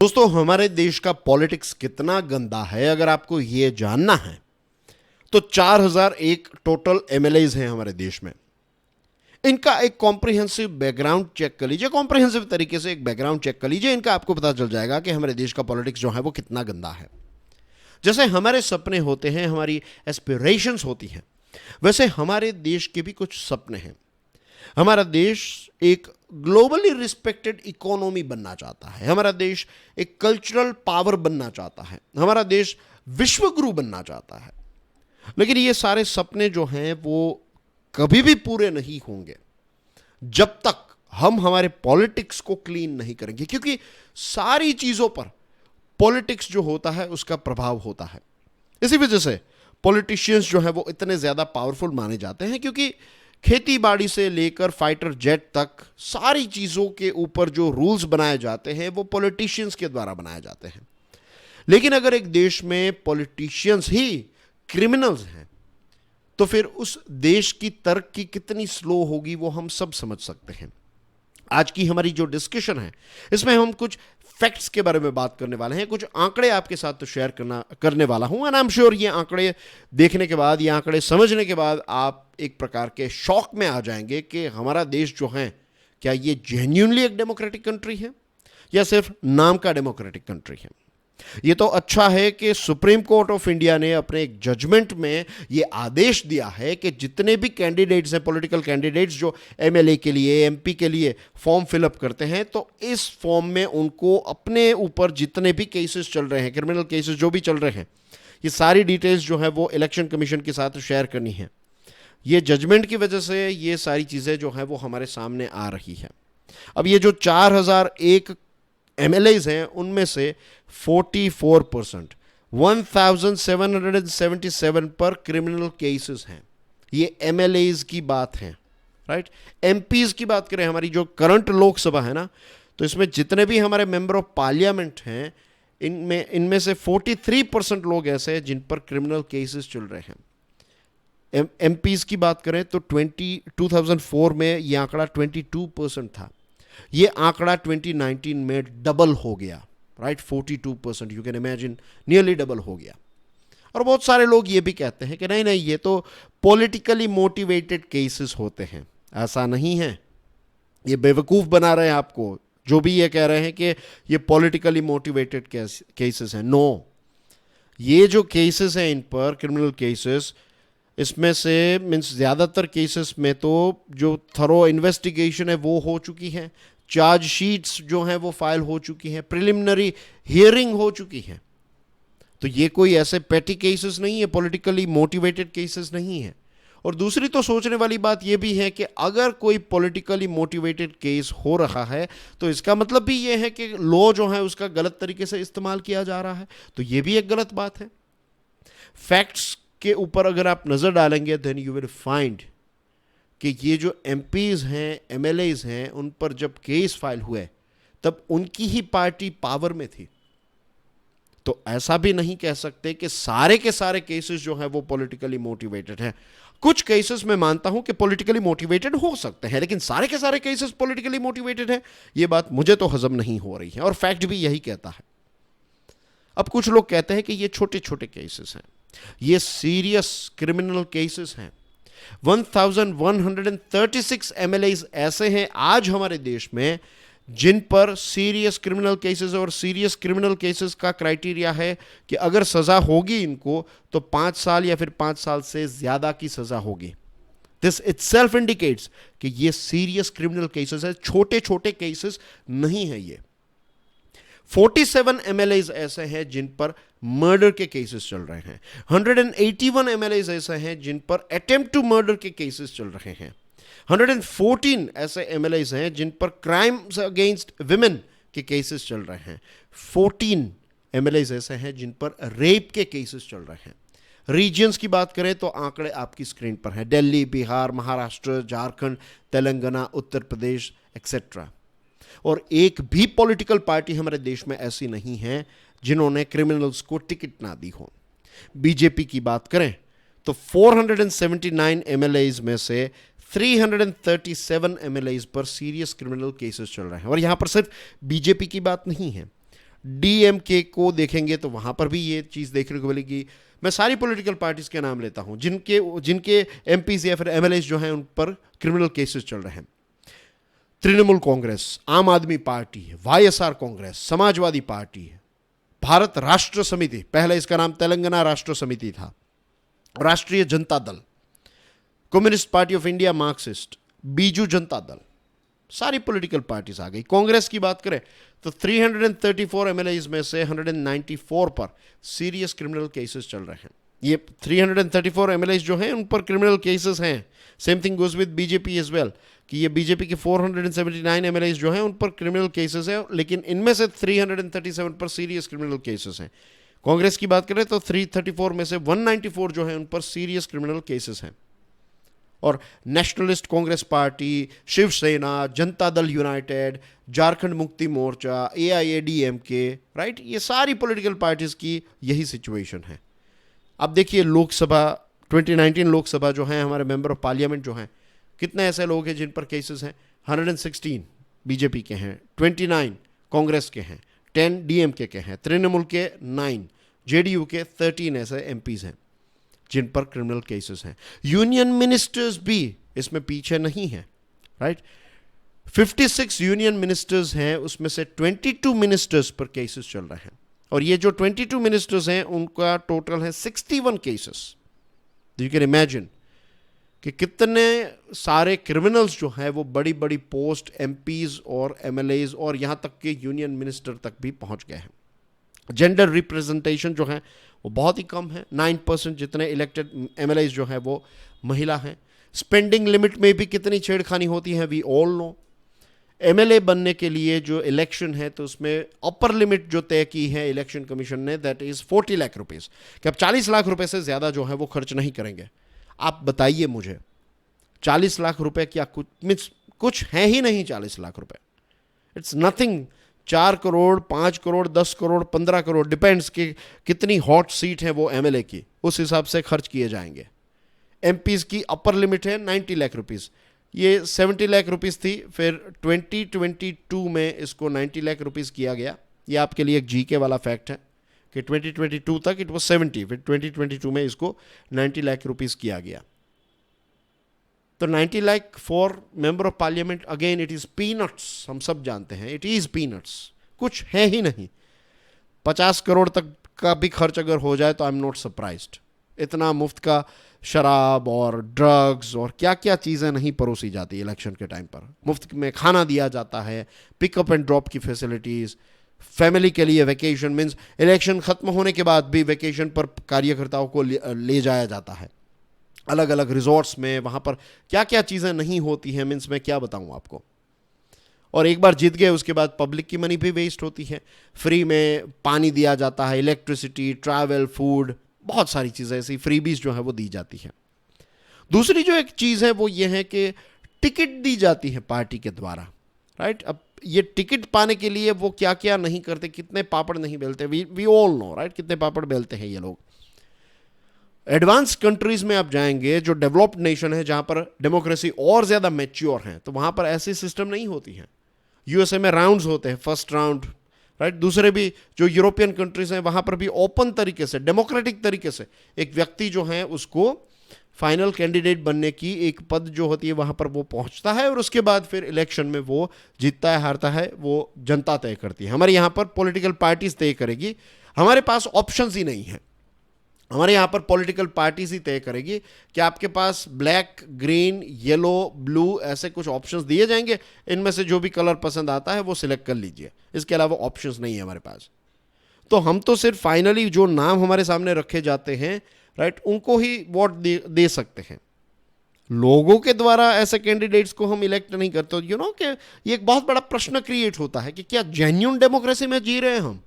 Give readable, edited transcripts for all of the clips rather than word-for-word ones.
दोस्तों, हमारे देश का पॉलिटिक्स कितना गंदा है अगर आपको यह जानना है तो 4001 टोटल एमएलएज हैं हमारे देश में। इनका एक कॉम्प्रिहेंसिव बैकग्राउंड चेक कर लीजिए, कॉम्प्रिहेंसिव तरीके से एक बैकग्राउंड चेक कर लीजिए, इनका आपको पता चल जाएगा कि हमारे देश का पॉलिटिक्स जो है वो कितना गंदा है। जैसे हमारे सपने होते हैं, हमारी एस्पिरेशंस होती हैं, वैसे हमारे देश के भी कुछ सपने हैं। हमारा देश एक ग्लोबली रिस्पेक्टेड इकोनॉमी बनना चाहता है, हमारा देश एक कल्चरल पावर बनना चाहता है, हमारा देश विश्वगुरु बनना चाहता है। लेकिन ये सारे सपने जो हैं वो कभी भी पूरे नहीं होंगे जब तक हम हमारे पॉलिटिक्स को क्लीन नहीं करेंगे, क्योंकि सारी चीजों पर पॉलिटिक्स जो होता है उसका प्रभाव होता है। इसी वजह से पॉलिटिशियंस जो है वो इतने ज्यादा पावरफुल माने जाते हैं, क्योंकि खेती बाड़ी से लेकर फाइटर जेट तक सारी चीजों के ऊपर जो रूल्स बनाए जाते हैं वो पॉलिटिशियंस के द्वारा बनाए जाते हैं। लेकिन अगर एक देश में पॉलिटिशियंस ही क्रिमिनल्स हैं तो फिर उस देश की तरक्की कितनी स्लो होगी वो हम सब समझ सकते हैं। आज की हमारी जो डिस्कशन है इसमें हम कुछ फैक्ट्स के बारे में बात करने वाले हैं, कुछ आंकड़े आपके साथ तो शेयर करने वाला हूं। एंड आई एम श्योर ये आंकड़े देखने के बाद, ये आंकड़े समझने के बाद आप एक प्रकार के शॉक में आ जाएंगे कि हमारा देश जो है, क्या ये जेन्युइनली एक डेमोक्रेटिक कंट्री है या सिर्फ नाम का डेमोक्रेटिक कंट्री है। ये तो अच्छा है कि सुप्रीम कोर्ट ऑफ इंडिया ने अपने एक जजमेंट में ये आदेश दिया है कि जितने भी कैंडिडेट्स हैं, पॉलिटिकल कैंडिडेट्स जो एमएलए के लिए, एमपी के लिए फॉर्म फिलअप करते हैं, तो इस फॉर्म में उनको अपने ऊपर जितने भी केसेस चल रहे हैं, क्रिमिनल केसेस जो भी चल रहे हैं, ये सारी डिटेल्स जो है वो इलेक्शन कमीशन के साथ शेयर करनी है। ये जजमेंट की वजह से ये सारी चीज़ें जो हैं वो हमारे सामने आ रही है। अब ये जो 4001 एमएलएज हैं उनमें से 44% 1777 पर क्रिमिनल केसेस हैं। ये एमएलएज की बात है, राइट। एमपीज की बात करें, हमारी जो करंट लोकसभा है ना, तो इसमें जितने भी हमारे मेंबर ऑफ पार्लियामेंट हैं इनमें से 43% लोग ऐसे हैं जिन पर क्रिमिनल केसेस चल रहे हैं। एमपीज की बात करें तो 2004 में ये आंकड़ा 22% था। ये आंकड़ा 2019 में डबल हो गया, right, 42%। You can imagine, nearly double हो गया। और बहुत सारे लोग ये भी कहते हैं कि नहीं नहीं, ये तो पॉलिटिकली मोटिवेटेड केसेस होते हैं। ऐसा नहीं है, ये बेवकूफ़ बना रहे हैं आपको जो भी ये कह रहे हैं कि ये पॉलिटिकली मोटिवेटेड केसेस हैं। नो, ये जो केसेस हैं इन पर क्रिमिनल केसेस, इसमें से मीन्स ज़्यादातर केसेस में तो जो थरो इन्वेस्टिगेशन है वो हो चुकी है, चार्जशीट्स जो हैं वो फाइल हो चुकी हैं, प्रिलिमिनरी हियरिंग हो चुकी है। तो ये कोई ऐसे पेटी केसेस नहीं है, पॉलिटिकली मोटिवेटेड केसेस नहीं है। और दूसरी तो सोचने वाली बात ये भी है कि अगर कोई पॉलिटिकली मोटिवेटेड केस हो रहा है तो इसका मतलब भी ये है कि लॉ जो है उसका गलत तरीके से इस्तेमाल किया जा रहा है, तो ये भी एक गलत बात है। फैक्ट्स के ऊपर अगर आप नज़र डालेंगे देन यू विल फाइंड कि ये जो एमपीज हैं, एमएलएज हैं, उन पर जब केस फाइल हुए तब उनकी ही पार्टी पावर में थी। तो ऐसा भी नहीं कह सकते कि सारे के सारे केसेस जो हैं वो पॉलिटिकली मोटिवेटेड हैं। कुछ केसेस मैं मानता हूं कि पॉलिटिकली मोटिवेटेड हो सकते हैं, लेकिन सारे के सारे केसेस पॉलिटिकली मोटिवेटेड हैं, ये बात मुझे तो हजम नहीं हो रही है, और फैक्ट भी यही कहता है। अब कुछ लोग कहते हैं कि ये छोटे छोटे केसेस हैं, ये सीरियस क्रिमिनल केसेस हैं। 1136 एमएलएज ऐसे हैं आज हमारे देश में जिन पर सीरियस क्रिमिनल केसेस, और सीरियस क्रिमिनल केसेस का क्राइटेरिया है कि अगर सजा होगी इनको तो 5 साल या फिर 5 साल से ज्यादा की सजा होगी। दिस इटसेल्फ इंडिकेट्स कि ये सीरियस क्रिमिनल केसेस है, छोटे छोटे केसेस नहीं है ये। 47 एमएलएज ऐसे हैं जिन पर मर्डर के केसेस चल रहे हैं। 181 एमएलएज ऐसे हैं जिन पर अटेम्प्ट टू मर्डर के केसेस चल रहे हैं। 114 ऐसे एमएलएज हैं जिन पर क्राइम्स अगेंस्ट विमेन के केसेस चल रहे हैं। 14 एमएलएज ऐसे हैं जिन पर रेप के केसेस चल रहे हैं। रीजन्स की बात करें तो आंकड़े आपकी स्क्रीन पर हैं, दिल्ली, बिहार, महाराष्ट्र, झारखंड, तेलंगाना, उत्तर प्रदेश एक्सेट्रा। और एक भी पॉलिटिकल पार्टी हमारे देश में ऐसी नहीं है जिन्होंने क्रिमिनल्स को टिकट ना दी हो। बीजेपी की बात करें तो 479 एमएलएज में से 337 एमएलएज पर सीरियस क्रिमिनल केसेस चल रहे हैं। और यहां पर सिर्फ बीजेपी की बात नहीं है, डीएमके को देखेंगे तो वहां पर भी ये चीज देखने को मिलेगी। मैं सारी पॉलिटिकल पार्टीज के नाम लेता हूं जिनके जिनके एमपीज या फिर एमएलए जो हैं उन पर क्रिमिनल केसेस चल रहे हैं। तृणमूल कांग्रेस, आम आदमी party, YSR Congress, Samajwadi party, Bharat राष्ट्र समिति, पहले इसका नाम तेलंगाना राष्ट्र समिति था, राष्ट्रीय Janata Dal, communist party of India, Marxist, Biju Janata Dal, सारी पॉलिटिकल पार्टीज आ गई। कांग्रेस की बात करें तो 334 एमएलए में से 194 पर सीरियस क्रिमिनल केसेस चल रहे हैं। ये 334 एमएलए जो हैं उन पर क्रिमिनल केसेस हैं। Same thing goes with BJP as well, कि ये बीजेपी के 479 एमएलए जो हैं उन पर क्रिमिनल केसेस हैं, लेकिन इनमें से 337 पर सीरियस क्रिमिनल केसेस हैं। कांग्रेस की बात करें तो 334 में से 194 जो हैं उन पर सीरियस क्रिमिनल केसेस हैं। और nationalist Congress party, Shiv Sena, Janata Dal United, Jharkhand Mukti Morcha, AIADMK, right, ये सारी पॉलिटिकल पार्टीज की यही सिचुएशन है। अब देखिए लोकसभा 2019 लोकसभा जो है, हमारे मेंबर ऑफ पार्लियामेंट जो हैं, कितने ऐसे लोग हैं जिन पर केसेस हैं? 116 बीजेपी के हैं, 29 कांग्रेस के हैं, 10 डीएमके के हैं, तृणमूल के 9, जेडीयू के 13 ऐसे एमपीज हैं जिन पर क्रिमिनल केसेस हैं। यूनियन मिनिस्टर्स भी इसमें पीछे नहीं है, राइट। 56 यूनियन मिनिस्टर्स हैं, उसमें से 22 मिनिस्टर्स पर केसेस चल रहे हैं। और ये जो 22 मिनिस्टर्स हैं उनका टोटल है 61 केसेस। यू कैन इमेजिन कि कितने सारे क्रिमिनल्स जो हैं वो बड़ी बड़ी पोस्ट, एमपीज और एमएलएज और यहां तक कि यूनियन मिनिस्टर तक भी पहुंच गए हैं। जेंडर रिप्रेजेंटेशन जो है वो बहुत ही कम है, 9% जितने इलेक्टेड एमएलएज जो हैं वो महिला हैं। स्पेंडिंग लिमिट में भी कितनी छेड़खानी होती है, वी ऑल नो। एमएलए बनने के लिए जो इलेक्शन है तो उसमें अपर लिमिट जो तय की है इलेक्शन कमीशन ने, दैट इज 40 लाख रुपीस, कि अब 40 लाख रुपए से ज्यादा जो है वो खर्च नहीं करेंगे। आप बताइए मुझे, 40 लाख रुपए क्या कुछ है ही नहीं। 40 लाख रुपए it's nothing. 4 crore, 5 crore, 10 crore, 15 crore, depends कि कितनी हॉट सीट है वो एमएलए की, उस हिसाब से खर्च किए जाएंगे। एमपीज की अपर लिमिट है 90 लाख रुपीस, ये 70 लाख रुपीस थी, फिर 2022 में इसको 90 लाख रुपीस किया गया। ये आपके लिए एक जीके वाला फैक्ट है कि 2022 तक इट वाज 70, फिर 2022 में इसको 90 लाख रुपीस किया गया। तो 90 lakh for member of parliament, again it is peanuts. हम सब जानते हैं इट इज पीनट्स, कुछ है ही नहीं। 50 करोड़ तक का भी खर्च अगर हो जाए तो आई एम नॉट सरप्राइज्ड। इतना मुफ्त का शराब और ड्रग्स और क्या क्या चीज़ें नहीं परोसी जाती इलेक्शन के टाइम पर। मुफ्त में खाना दिया जाता है, पिकअप एंड ड्रॉप की फैसिलिटीज़, फैमिली के लिए वेकेशन, मीन्स इलेक्शन खत्म होने के बाद भी वेकेशन पर कार्यकर्ताओं को ले जाया जाता है अलग अलग रिजॉर्ट्स में। वहाँ पर क्या क्या चीज़ें नहीं होती हैं, मीन्स मैं क्या बताऊँ आपको। और एक बार जीत गए उसके बाद पब्लिक की मनी भी वेस्ट होती है। फ्री में पानी दिया जाता है, इलेक्ट्रिसिटी, ट्रैवल, फूड, बहुत सारी चीज़ें ऐसी फ्रीबीज जो है वो दी जाती है। दूसरी जो एक चीज़ है वो ये है कि टिकट दी जाती है पार्टी के द्वारा, राइट। अब ये टिकट पाने के लिए वो क्या क्या नहीं करते, कितने पापड़ नहीं बेलते, वी ऑल नो, राइट, कितने पापड़ बेलते हैं ये लोग। एडवांस कंट्रीज में आप जाएंगे, जो डेवलप्ड नेशन है, जहां पर डेमोक्रेसी और ज्यादा मैच्योर है, तो वहां पर ऐसी सिस्टम नहीं होती है। यूएसए में राउंड्स होते हैं, फर्स्ट राउंड, राइट। दूसरे भी जो यूरोपियन कंट्रीज हैं वहां पर भी ओपन तरीके से, डेमोक्रेटिक तरीके से एक व्यक्ति जो है उसको फाइनल कैंडिडेट बनने की एक पद जो होती है वहां पर वो पहुंचता है और उसके बाद फिर इलेक्शन में वो जीतता है हारता है वो जनता तय करती है। हमारे यहाँ पर पॉलिटिकल पार्टीज तय करेगी, हमारे पास ऑप्शंस ही नहीं है। हमारे यहाँ पर पॉलिटिकल पार्टीज ही तय करेगी कि आपके पास ब्लैक, ग्रीन, येलो, ब्लू ऐसे कुछ ऑप्शंस दिए जाएंगे, इनमें से जो भी कलर पसंद आता है वो सिलेक्ट कर लीजिए, इसके अलावा ऑप्शंस नहीं है हमारे पास। तो हम तो सिर्फ फाइनली जो नाम हमारे सामने रखे जाते हैं, राइट, उनको ही वोट दे सकते हैं। लोगों के द्वारा ऐसे कैंडिडेट्स को हम इलेक्ट नहीं करते। यू नो कि ये एक बहुत बड़ा प्रश्न क्रिएट होता है कि क्या जेन्युइन डेमोक्रेसी में जी रहे हैं हम।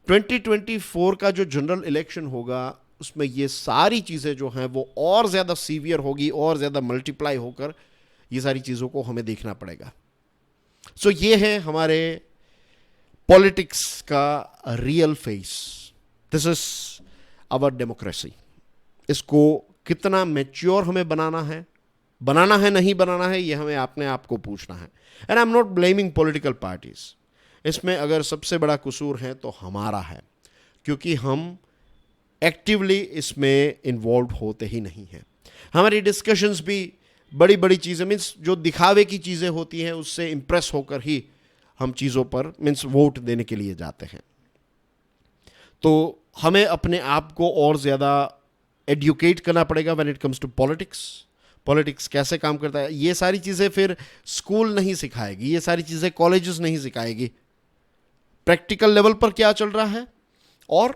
2024 का जो जनरल इलेक्शन होगा उसमें ये सारी चीज़ें जो हैं वो और ज़्यादा सीवियर होगी, और ज़्यादा मल्टीप्लाई होकर ये सारी चीज़ों को हमें देखना पड़ेगा। सो ये है हमारे पॉलिटिक्स का real face. This is our democracy. इसको कितना मैच्योर हमें बनाना है नहीं बनाना है, ये हमें अपने आप को पूछना है। And I am not blaming political parties. इसमें अगर सबसे बड़ा कसूर है तो हमारा है, क्योंकि हम एक्टिवली इसमें इन्वॉल्व होते ही नहीं हैं। हमारी डिस्कशंस भी बड़ी बड़ी चीज़ें मीन्स जो दिखावे की चीज़ें होती हैं उससे इम्प्रेस होकर ही हम चीज़ों पर मीन्स वोट देने के लिए जाते हैं। तो हमें अपने आप को और ज़्यादा एडुकेट करना पड़ेगा when it comes to politics. Politics कैसे काम करता है, ये सारी चीज़ें फिर स्कूल नहीं सिखाएगी, ये सारी चीज़ें कॉलेजेस नहीं सिखाएगी। प्रैक्टिकल लेवल पर क्या चल रहा है और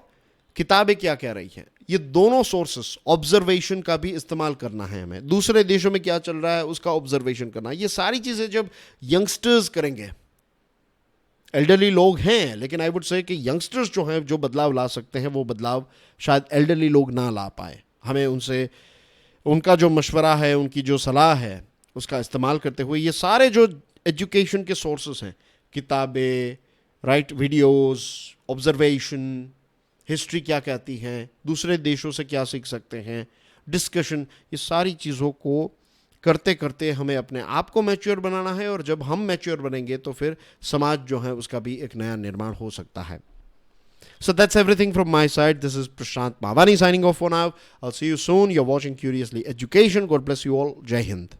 किताबें क्या कह रही हैं, ये दोनों सोर्सेस, ऑब्जर्वेशन का भी इस्तेमाल करना है हमें। दूसरे देशों में क्या चल रहा है उसका ऑब्जर्वेशन करना, ये सारी चीज़ें जब यंगस्टर्स करेंगे, एल्डरली लोग हैं लेकिन आई वुड से कि यंगस्टर्स जो हैं जो बदलाव ला सकते हैं वो बदलाव शायद एल्डरली लोग ना ला पाए। हमें उनसे उनका जो मशवरा है, उनकी जो सलाह है, उसका इस्तेमाल करते हुए ये सारे जो एजुकेशन के सोर्सेस हैं, किताबें, राइट, वीडियोस, ऑब्जर्वेशन, हिस्ट्री क्या कहती हैं, दूसरे देशों से क्या सीख सकते हैं, डिस्कशन, ये सारी चीज़ों को करते करते हमें अपने आप को मैच्योर बनाना है। और जब हम मैच्योर बनेंगे तो फिर समाज जो है उसका भी एक नया निर्माण हो सकता है। So that's everything from my side. This is Prashant Mavani signing off for now. I'll see you soon. You're watching Curiously Education. God bless you all. Jai Hind.